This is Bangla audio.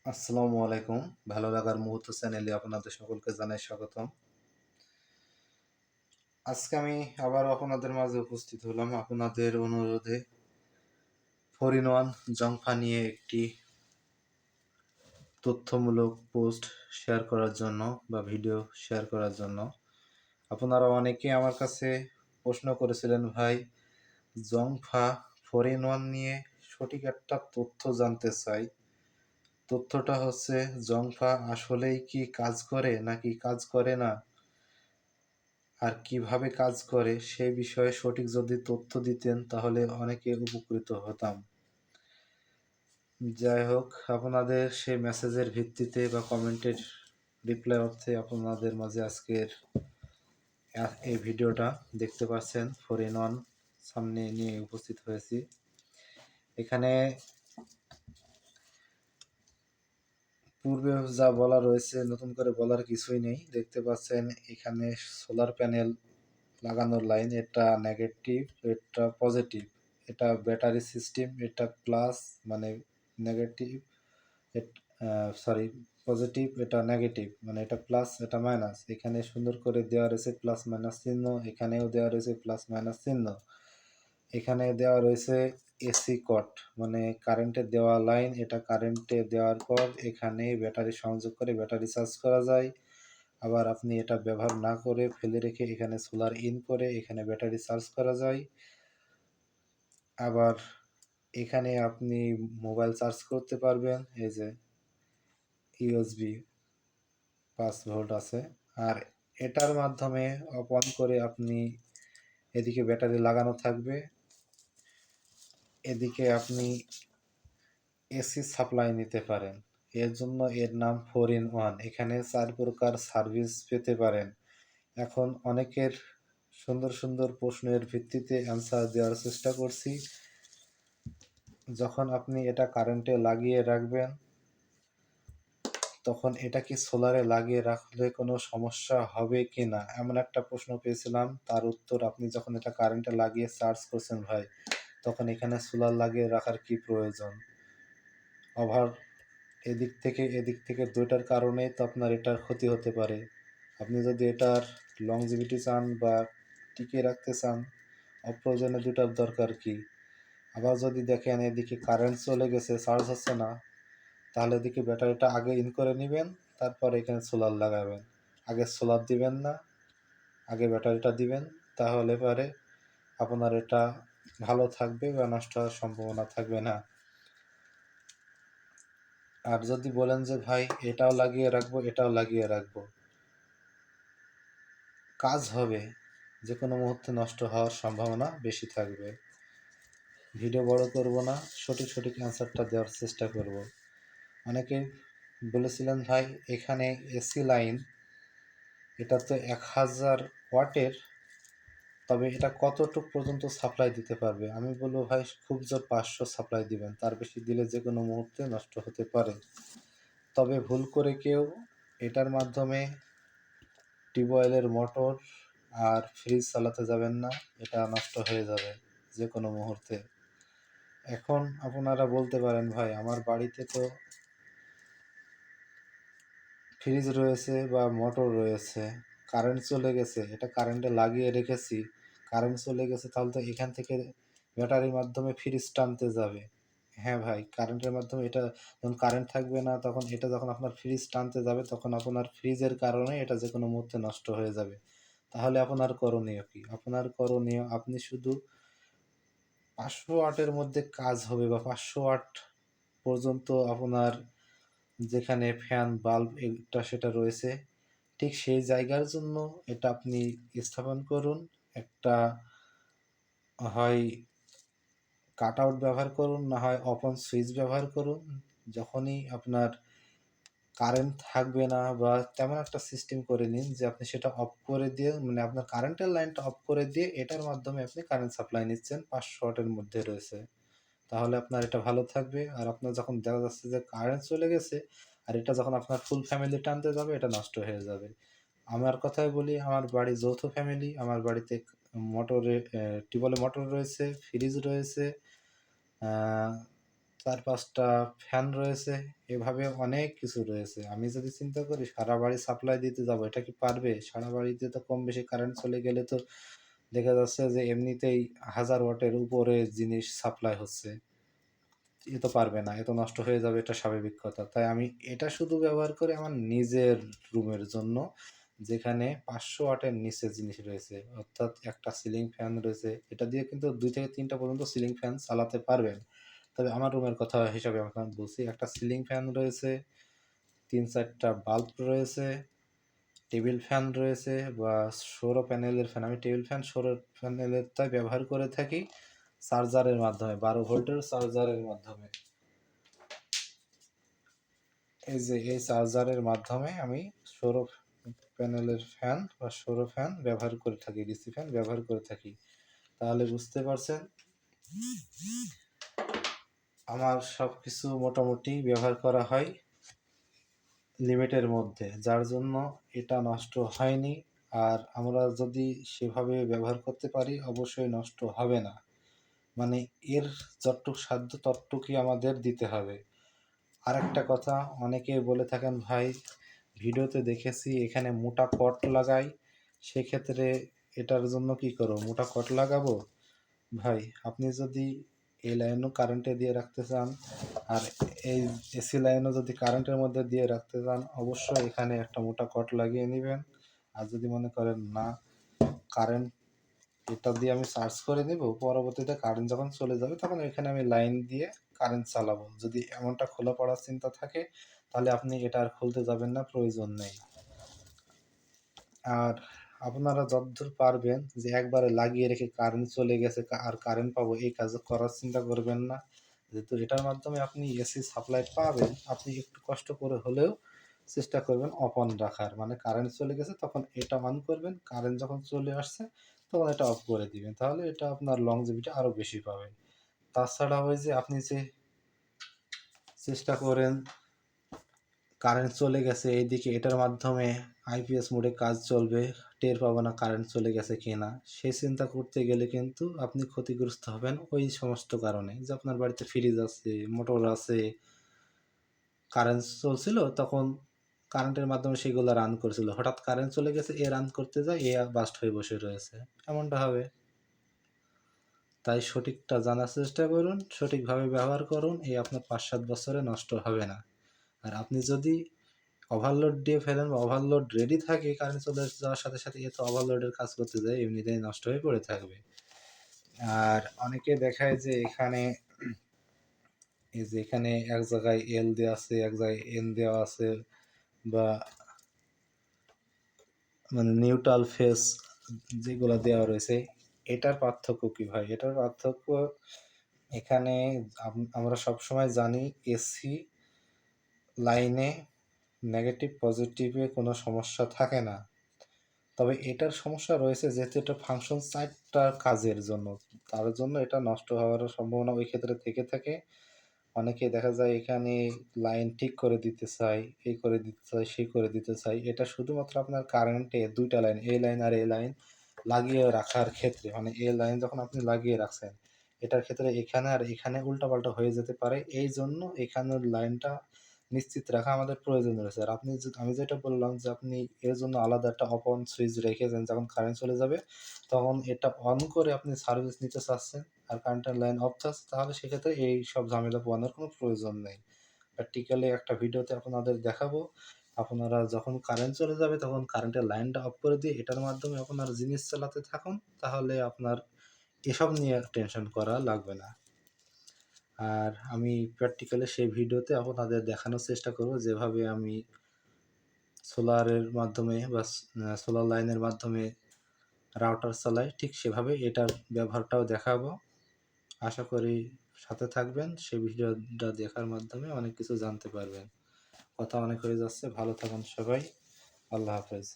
আসসালামু আলাইকুম। ভালো লাগার মুহূর্ত চ্যানেলে আপনাদের সকলকে জানাই স্বাগতম। আজকে আমি আবারও আপনাদের মাঝে উপস্থিত হলাম আপনাদের অনুরোধে 4-in-1 জংফা নিয়ে একটি তথ্যমূলক পোস্ট শেয়ার করার জন্য বা ভিডিও শেয়ার করার জন্য। আপনারা অনেকে আমার কাছে প্রশ্ন করেছিলেন, ভাই জংফা 4-in-1 নিয়ে সঠিক একটা তথ্য জানতে চাই। তথ্যটা হচ্ছে জংফা আসলেই কি কাজ করে নাকি কাজ করে না, আর কিভাবে কাজ করে সেই বিষয়ে সঠিক যদি তথ্য দিতেন তাহলে অনেকে উপকৃত হতাম। যাই হোক, আপনাদের সেই মেসেজের ভিত্তিতে বা কমেন্টের রিপ্লাই অর্থে আপনাদের মাঝে আজকের এই ভিডিওটা দেখতে পাচ্ছেন 4-in-1 সামনে নিয়ে উপস্থিত হয়েছি। এখানে পূর্বে যা বলা রয়েছে নতুন করে বলার কিছুই নেই। দেখতে পাচ্ছেন এখানে সোলার প্যানেল লাগানোর লাইন, এটা নেগেটিভ, এটা পজিটিভ, এটা ব্যাটারি সিস্টেম, এটা প্লাস মানে নেগেটিভ, সরি পজিটিভ, এটা নেগেটিভ মানে এটা প্লাস এটা মাইনাস। এখানে সুন্দর করে দেওয়া রয়েছে প্লাস মাইনাস চিহ্ন, এখানেও দেওয়া রয়েছে প্লাস মাইনাস চিহ্ন। এখানে দেওয়া রয়েছে এসি কট মানে কারেন্টে দেওয়া লাইন, এটা কারেন্টে দেওয়ার পর এখানে ব্যাটারি সংযোগ করে ব্যাটারি চার্জ করা যায়। আবার আপনি এটা ব্যবহার না করে ফেলে রেখে এখানে সোলার ইন করে এখানে ব্যাটারি চার্জ করা যায়। আবার এখানে আপনি মোবাইল চার্জ করতে পারবেন, এই যে ইউএসবি 5 ভোল্ট আছে। আর এটার মাধ্যমে অফ অন করে আপনি এদিকে ব্যাটারি লাগানো থাকবে, এদিকে আপনি এসি সাপ্লাই নিতে পারেন। এর জন্য এর নাম 4-in-1। এখানে 4 প্রকার সার্ভিস পেতে পারেন। এখন অনেকের সুন্দর সুন্দর প্রশ্নের ভিত্তিতে অ্যান্সার দেওয়ার চেষ্টা করছি। যখন আপনি এটা কারেন্টে লাগিয়ে রাখবেন তখন এটা কি সোলারে লাগিয়ে রাখলে কোনো সমস্যা হবে কি না, এমন একটা প্রশ্ন পেয়েছিলাম। তার উত্তর, আপনি যখন এটা কারেন্টে লাগিয়ে চার্জ করছেন ভাই, তখন এখানে সোলার লাগিয়ে রাখার কি প্রয়োজন? ওভার এদিক থেকে দুইটার কারণেই তো আপনার এটার ক্ষতি হতে পারে। আপনি যদি এটার লংজিভিটি চান বা টিকিয়ে রাখতে চান, অপ্রয়োজনে দুটার দরকার কি? আবার যদি দেখেন এদিকে কারেন্ট চলে গেছে, চার্জ হচ্ছে না, তাহলে এদিকে ব্যাটারিটা আগে ইন করে নেবেন, তারপর এখানে সোলার লাগাবেন। আগে সোলার দিবেন না, আগে ব্যাটারিটা দিবেন, তাহলে পরে আপনার এটা ভালো থাকবে বা নষ্ট হওয়ার সম্ভাবনা থাকবে না। আর যদি বলেন যে ভাই এটাও লাগিয়ে রাখবো এটাও লাগিয়ে রাখবো, কাজ হবে, যে কোনো মুহূর্তে নষ্ট হওয়ার সম্ভাবনা বেশি থাকবে। ভিডিও বড় করব না, সঠিক অ্যান্সারটা দেওয়ার চেষ্টা করব। অনেকে বলেছিলেন ভাই এখানে এসি লাইন, এটা তো 1000 ওয়াটের, তবে এটা কতটুক পর্যন্ত সাপ্লাই দিতে পারবে? আমি বলবো ভাই খুব জোর 500 সাপ্লাই দিবেন, তার বেশি দিলে যে কোনো মুহূর্তে নষ্ট হতে পারে। তবে ভুল করে কেউ এটার মাধ্যমে টিউবওয়েলের মোটর আর ফ্রিজ চালাতে যাবেন না, এটা নষ্ট হয়ে যাবে যে কোনো মুহূর্তে। এখন আপনারা বলতে পারেন, ভাই আমার বাড়িতে তো ফ্রিজ রয়েছে বা মোটর রয়েছে, কারেন্ট চলে গেছে, এটা কারেন্টে লাগিয়ে রেখেছি, কারেন্ট চলে গেছে, তাহলে তো এখান থেকে ব্যাটারির মাধ্যমে ফ্রিজ টানতে যাবে। হ্যাঁ ভাই, কারেন্টের মাধ্যমে এটা যখন কারেন্ট থাকবে না, তখন এটা যখন আপনার ফ্রিজ টানতে যাবে তখন আপনার ফ্রিজের কারণে এটা যে কোনো মুহূর্তে নষ্ট হয়ে যাবে। তাহলে আপনার করণীয় কি? আপনার করণীয়, আপনি শুধু 500 ওয়াটের মধ্যে কাজ হবে বা 500 ওয়াট পর্যন্ত আপনার যেখানে ফ্যান বাল্ব এটা সেটা রয়েছে, ঠিক সেই জায়গার জন্য এটা আপনি স্থাপন করুন। একটা হয় কাট আউট ব্যবহার করুন, না হয় ওপেন সুইচ ব্যবহার করুন। যখনই আপনার কারেন্ট থাকবে না বা তেমন একটা সিস্টেম করে নিন যে আপনি সেটা অফ করে দিয়ে, মানে আপনার কারেন্টের লাইনটা অফ করে দিয়ে এটার মাধ্যমে আপনি কারেন্ট সাপ্লাই নিচ্ছেন, 500 ওয়াটের মধ্যে রয়েছে। তাহলে আপনার এটা ভালো থাকবে। আর আপনার যখন দেখা যাচ্ছে যে কারেন্ট চলে গেছে আর এটা যখন আপনার ফুল ফ্যামিলি টানতে যাবে, এটা নষ্ট হয়ে যাবে। আমার কথাই বলি, আমার বাড়ি যৌথ ফ্যামিলি, আমার বাড়িতে মোটরে টিউবওয়েলে মোটর রয়েছে, ফ্রিজ রয়েছে, 4-5টা ফ্যান রয়েছে, এভাবে অনেক কিছু রয়েছে। আমি যদি চিন্তা করি সারা বাড়ি সাপ্লাই দিতে যাব, এটা কি পারবে? সারা বাড়িতে তো কম বেশি কারেন্ট চলে গেলে তো দেখা যাচ্ছে যে এমনিতেই 1000 ওয়াটের উপরে জিনিস সাপ্লাই হচ্ছে। এ তো পারবে না, এ তো নষ্ট হয়ে যাবে, এটা স্বাভাবিক কথা। তাই আমি এটা শুধু ব্যবহার করি আমার নিজের রুমের জন্য, যেখানে 500 ওয়াটের নিচে জিনিস রয়েছে। অর্থাৎ একটা সিলিং ফ্যান রয়েছে, এটা দিয়ে কিন্তু 2 থেকে 3টা পর্যন্ত সিলিং ফ্যান চালাতে পারবেন। তবে আমার রুমের কথা হিসাবে আপনাকে বলছি, একটা সিলিং ফ্যান রয়েছে, 3-4টা বাল্ব রয়েছে, টেবিল ফ্যান রয়েছে বা সৌর প্যানেলের ফ্যান। আমি টেবিল ফ্যান সৌর প্যানেলেরটাই ব্যবহার করে থাকি, চার্জারের মাধ্যমে, 12 ভোল্টের চার্জারের মাধ্যমে। এই যে এই চার্জারের মাধ্যমে আমি সৌর প্যানেলের ফ্যান বা সৌর ফ্যান ব্যবহার করে থাকি, ডিসি ফ্যান ব্যবহার করে থাকি। তাহলে বুঝতে পারছেন আমার সব কিছু মোটামুটি ব্যবহার করা হয় লিমিটের মধ্যে, যার জন্য এটা নষ্ট হয়নি। আর আমরা যদি সেভাবে ব্যবহার করতে পারি অবশ্যই নষ্ট হবে না। মানে এর যতটুক সাধ্য ততটুকুই আমাদের দিতে হবে। আরেকটা কথা, অনেকে বলে থাকেন ভাই ভিডিওতে দেখেছি এখানে মোটা কট লাগাই, সেক্ষেত্রে এটার জন্য কি করব, মোটা কট লাগাবো? ভাই আপনি যদি এই লাইনও কারেন্টে দিয়ে রাখতে চান আর এই এসি লাইনও যদি কারেন্টের মধ্যে দিয়ে রাখতে চান, অবশ্যই এখানে একটা মোটা কট লাগিয়ে নেবেন। আর যদি মনে করেন না কারেন্ট এটা দিয়ে আমি চার্জ করে নেব, পরবর্তীতে কারেন্ট যখন চলে যাবে তখন এখানে আমি লাইন দিয়ে কারেন্ট চালাবো, যদি এমনটা খোলা পড়ার চিন্তা থাকে তাহলে আপনি এটা আর খুলতে যাবেন না, প্রয়োজন নেই। আর আপনারা যতদূর পারবেন যে একবারে লাগিয়ে রেখে কারেন্ট চলে গেছে আর কারেন্ট পাবো এই কাজ করার চিন্তা করবেন না। যেহেতু এটার মাধ্যমে আপনি এসি সাপ্লাই পাবেন, আপনি একটু কষ্ট করে হলেও চেষ্টা করবেন অফ অন রাখার, মানে কারেন্ট চলে গেছে তখন এটা অন করবেন, কারেন্ট যখন চলে আসছে তখন এটা অফ করে দিবেন, তাহলে এটা আপনার লংজিভিটি আরও বেশি পাবেন। তাছাড়া ওই যে আপনি যে চেষ্টা করেন কারেন্ট চলে গেছে এইদিকে এটার মাধ্যমে আইপিএস মোডে কাজ চলবে, টের পাবো না কারেন্ট চলে গেছে কিনা, সেই চিন্তা করতে গেলে কিন্তু আপনি ক্ষতিগ্রস্ত হবেন ওই সমস্ত কারণে। যে আপনার বাড়িতে ফ্রিজ আছে, মোটর আছে, কারেন্ট চলছিল তখন কারেন্টের মাধ্যমে সেগুলো রান করছিল, হঠাৎ কারেন্ট চলে গেছে, এ রান করতে যায় এ বাস্ট হয়ে বসে রয়েছে, এমনটা হবে। তাই সঠিকটা জানার চেষ্টা করুন, সঠিকভাবে ব্যবহার করুন, এই আপনার 5-7 বছরে নষ্ট হবে না। আর আপনি যদি ওভারলোড দিয়ে ফেলেন বা ওভারলোড রেডি থাকে কারেন্ট চলে যাওয়ার সাথে সাথে, এ তো ওভারলোডের কাজ করতে যায় এমনিতেই নষ্ট হয়ে পড়ে থাকবে। আর অনেকে দেখায় যে এখানে এই যে এখানে এক জায়গায় এল দেওয়া আছে, এক জায়গায় এন দেওয়া আছে, বা মানে নিউট্রাল ফেস যেগুলো দেওয়া রয়েছে, এটার পার্থক্য কি ভাই? এটার পার্থক্য এখানে আমরা সবসময় জানি এসি লাইনে নেগেটিভ পজিটিভে কোনো সমস্যা থাকে না। তবে এটার সমস্যা রয়েছে যেহেতু এটা ফাংশন 4টা কাজের জন্য, তার জন্য এটা নষ্ট হওয়ার সম্ভাবনা ওই ক্ষেত্রে থেকে থাকে। অনেকে দেখা যায় এখানে লাইন ঠিক করে দিতে চায়, এই করে দিতে চায়, সেই করে দিতে চায়। এটা শুধুমাত্র আপনার কারেন্টে 2টা লাইন, এই লাইন আর এই লাইন লাগিয়ে রাখার ক্ষেত্রে, মানে এই লাইন যখন আপনি লাগিয়ে রাখছেন এটার ক্ষেত্রে এখানে আর এখানে উল্টাপাল্টা হয়ে যেতে পারে, এই জন্য এখানের লাইনটা নিশ্চিত রাখা আমাদের প্রয়োজন রয়েছে। আর আপনি আমি যেটা বললাম যে আপনি এর জন্য আলাদা একটা অফ অন সুইচ রেখেছেন, যখন কারেন্ট চলে যাবে তখন এটা অন করে আপনি সার্ভিস নিতে চাচ্ছেন আর কারেন্টের লাইন অফ থাকছে, তাহলে সেক্ষেত্রে এই সব ঝামেলা পোহানোর কোনো প্রয়োজন নেই। প্র্যাকটিক্যালি একটা ভিডিওতে আপনাদের দেখাবো, আপনারা যখন কারেন্ট চলে যাবে তখন কারেন্টের লাইনটা অফ করে দিয়ে এটার মাধ্যমে আপনার জিনিস চালাতে থাকুন, তাহলে আপনার এসব নিয়ে টেনশন করা লাগবে না। আর আমি প্র্যাকটিক্যালি সেই ভিডিওতে আপনাদের দেখানোর চেষ্টা করব যেভাবে আমি সোলারের মাধ্যমে বা সোলার লাইনের মাধ্যমে রাউটার চালাই, ঠিক সেভাবে এটার ব্যবহারটাও দেখাবো। আশা করি সাথে থাকবেন, সেই ভিডিওটা দেখার মাধ্যমে অনেক কিছু জানতে পারবেন। কথা অনেক হয়ে যাচ্ছে, ভালো থাকুন সবাই, আল্লাহ হাফেজ।